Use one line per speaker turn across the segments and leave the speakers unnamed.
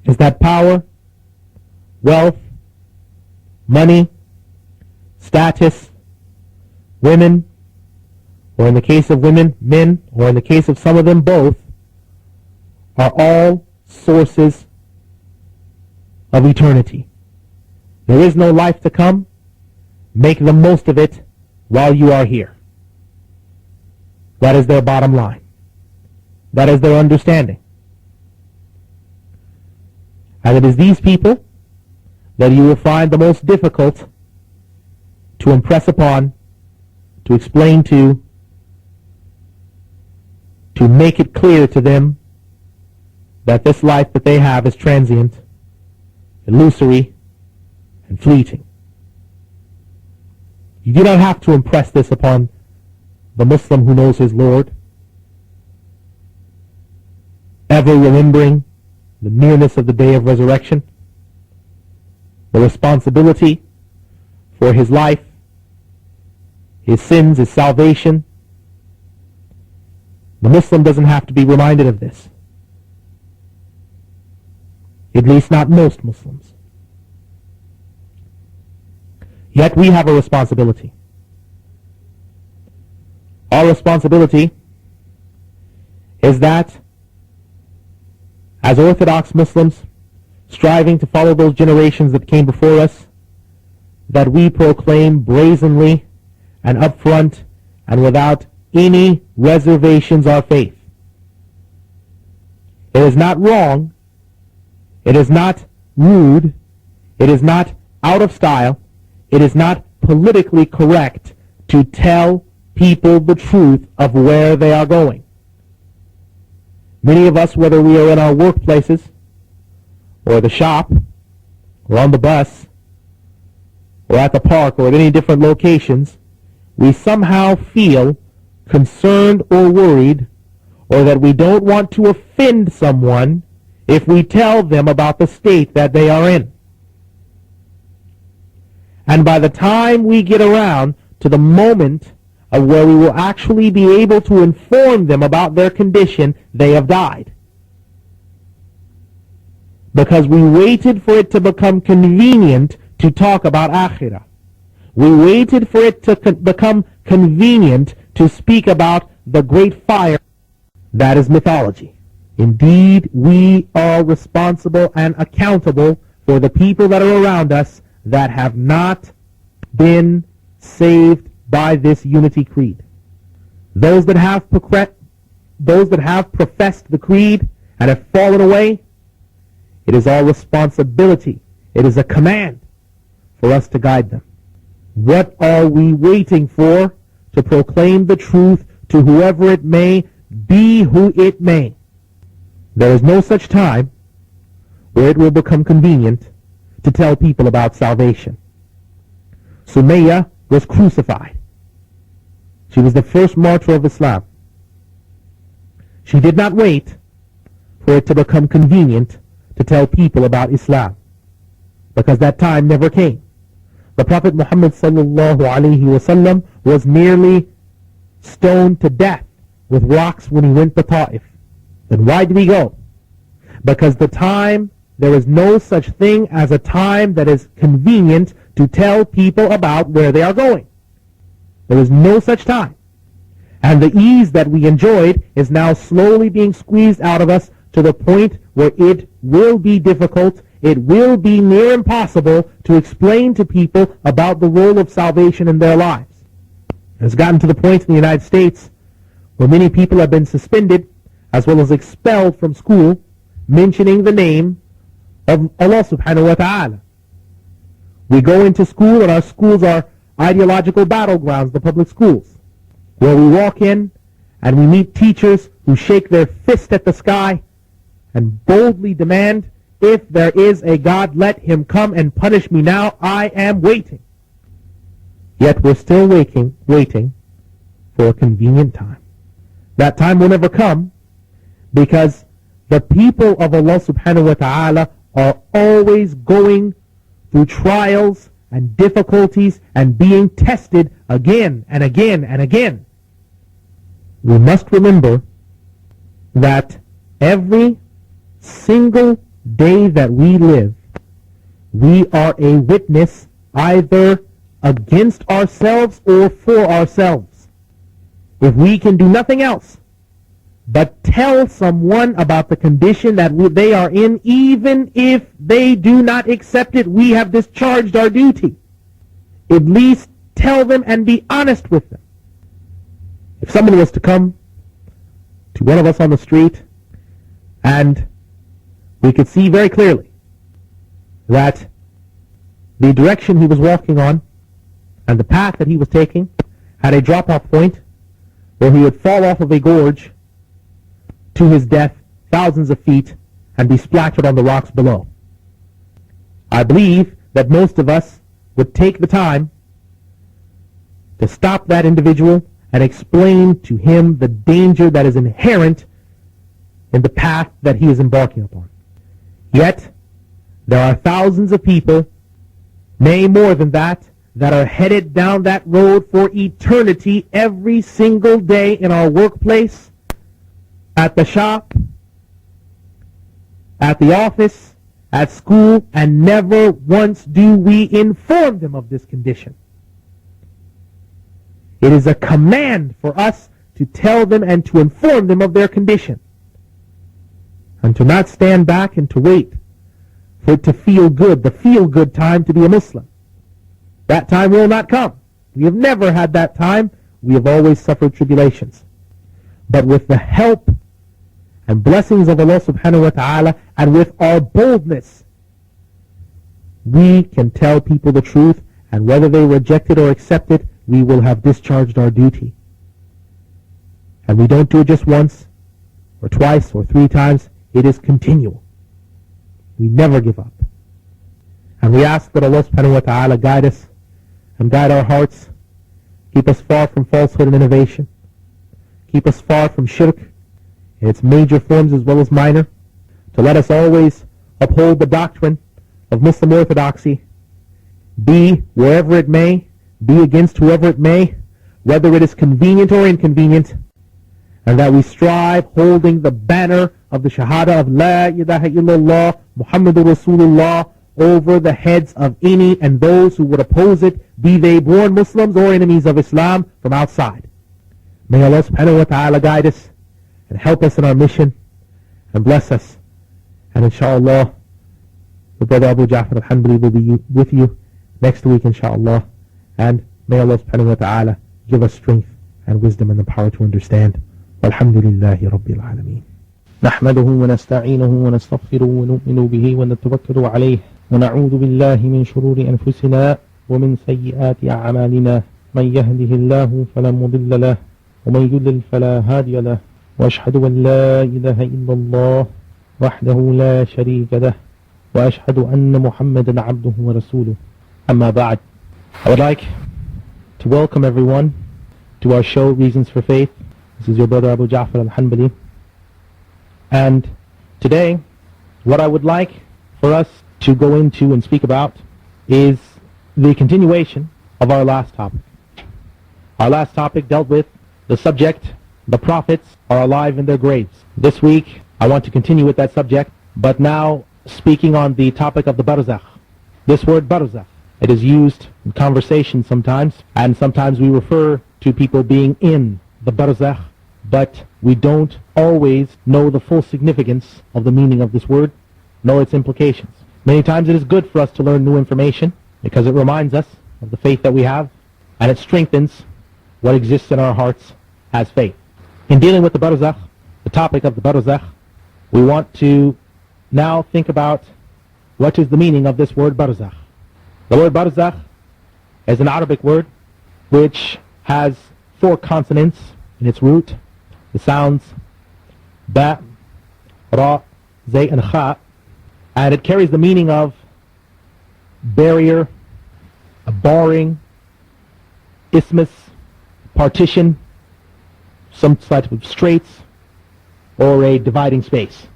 is that power, wealth, money, status, women, or in the case of women, men, or in the case of some of them, both, are all sources of eternity. There is no life to come. Make the most of it while you are here. That is their bottom line. That is their understanding. And it is these people that you will find the most difficult to impress upon, to explain to make it clear to them that this life that they have is transient, illusory, and fleeting. You do not have to impress this upon the Muslim who knows his Lord, ever remembering the nearness of the day of resurrection, the responsibility for his life, his sins, his salvation. The Muslim doesn't have to be reminded of this. At least not most Muslims. Yet we have a responsibility. Our responsibility is that as Orthodox Muslims, striving to follow those generations that came before us, that we proclaim brazenly and upfront and without any reservations our faith. It is not wrong, it is not rude, it is not out of style, it is not politically correct to tell people the truth of where they are going. Many of us, whether we are in our workplaces, or the shop, or on the bus, or at the park, or at any different locations, we somehow feel concerned or worried, or that we don't want to offend someone if we tell them about the state that they are in. And by the time we get around to the moment of where we will actually be able to inform them about their condition, they have died. Because we waited for it to become convenient to talk about Akhirah. We waited for it to become convenient to speak about the great fire that is mythology. Indeed, we are responsible and accountable for the people that are around us that have not been saved by this unity creed. Those that have professed the creed and have fallen away, it is our responsibility, it is a command for us to guide them. What are we waiting for to proclaim the truth to whoever it may, be who it may? There is no such time where it will become convenient to tell people about salvation. Sumayyah was crucified. She was the first martyr of Islam. She did not wait for it to become convenient to tell people about Islam, because that time never came. The Prophet Muhammad sallallahu alaihi wasallam was nearly stoned to death with rocks when he went to Ta'if. Then why did he go? Because there is no such thing as a time that is convenient to tell people about where they are going. There is no such time. And the ease that we enjoyed is now slowly being squeezed out of us to the point where it will be difficult, it will be near impossible to explain to people about the role of salvation in their lives. It has gotten to the point in the United States where many people have been suspended as well as expelled from school mentioning the name of Allah subhanahu wa ta'ala. We go into school and our schools are ideological battlegrounds, the public schools, where we walk in and we meet teachers who shake their fist at the sky and boldly demand, if there is a God, let him come and punish me now, I am waiting. Yet we're still waiting for a convenient time. That time will never come because the people of Allah subhanahu wa ta'ala are always going through trials and difficulties and being tested again and again and again. We must remember that every single day that we live, we are a witness either against ourselves or for ourselves. If we can do nothing else but tell someone about the condition that they are in, even if they do not accept it, we have discharged our duty. At least tell them and be honest with them. If someone was to come to one of us on the street and we could see very clearly that the direction he was walking on and the path that he was taking had a drop-off point where he would fall off of a gorge to his death thousands of feet and be splattered on the rocks below. I believe that most of us would take the time to stop that individual and explain to him the danger that is inherent in the path that he is embarking upon. Yet, there are thousands of people, nay more than that are headed down that road for eternity every single day in our workplace, at the shop, at the office, at school, and never once do we inform them of this condition. It is a command for us to tell them and to inform them of their condition, and to not stand back and to wait for it to feel good, the feel-good time to be a Muslim. That time will not come. We have never had that time. We have always suffered tribulations. But with the help and blessings of Allah subhanahu wa ta'ala, and with our boldness, we can tell people the truth, and whether they reject it or accept it, we will have discharged our duty. And we don't do it just once, or twice, or 3 times. It is continual. We never give up. And we ask that Allah subhanahu wa ta'ala guide us, and guide our hearts, keep us far from falsehood and innovation, keep us far from shirk, in its major forms as well as minor, to let us always uphold the doctrine of Muslim orthodoxy, be wherever it may, be against whoever it may, whether it is convenient or inconvenient, and that we strive holding the banner of the Shahada of La ilaha illallah Muhammadur Rasulullah over the heads of any and those who would oppose it, be they born Muslims or enemies of Islam from outside. May Allah subhanahu wa ta'ala guide us and help us in our mission and bless us. And inshallah, the brother Abu Ja'far al-Hanbali will be with you next week inshallah. And may Allah subhanahu wa ta'ala give us strength and wisdom and the power to understand. Walhamdulillahi Rabbil Alameen.
نحمده ونستعينه ونستغفره ونؤمن به ونتوكل عليه ونعوذ بالله من شرور أنفسنا ومن سيئات أعمالنا من يهده الله فلا مضل له ومن يضلل فلا هادي له وأشهد أن لا إله إلا الله وحده لا شريك له وأشهد أن محمدا عبده ورسوله أما بعد. I would like to welcome everyone to our show Reasons for Faith. This is your brother Abu Ja'far al-Hanbali. And today, what I would like for us to go into and speak about is the continuation of our last topic. Our last topic dealt with the subject, the prophets are alive in their graves. This week, I want to continue with that subject, but now speaking on the topic of the Barzakh. This word Barzakh, it is used in conversation sometimes, and sometimes we refer to people being in the Barzakh, but we don't always know the full significance of the meaning of this word, nor its implications. Many times it is good for us to learn new information because it reminds us of the faith that we have, and it strengthens what exists in our hearts as faith. In dealing with the Barzakh, the topic of the Barzakh, we want to now think about what is the meaning of this word Barzakh. The word Barzakh is an Arabic word which has 4 consonants in its root. The sounds Ba, Ra, Zay, and Kha, and it carries the meaning of barrier, a barring, isthmus, partition, some type of straits, or a dividing space.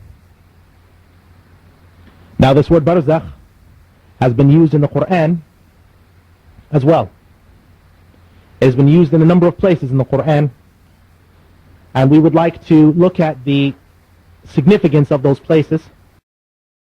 Now this word Barzakh has been used in the Quran as well. It has been used in a number of places in the Quran, and we would like to look at the significance of those places